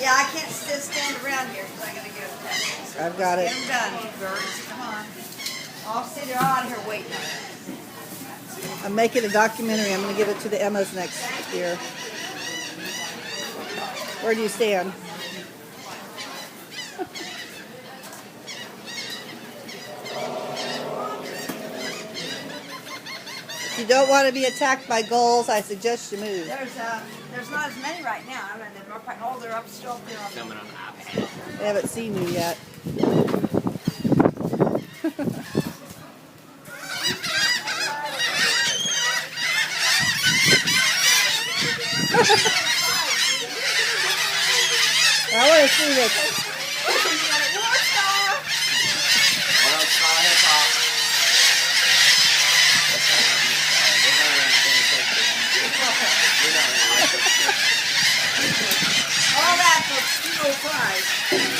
Yeah, I can't just stand around here because I gotta go. I've got it. Get them done, birds. Come on. I'll sit there out here waiting on it. I'm making a documentary. I'm going to give it to the Emmas next year. Where do you stand? If you don't want to be attacked by gulls, I suggest you move. There's not as many right now. I mean, they're up still up there on the Coming on the opposite. They haven't seen you yet. I want to see this. all that for 205.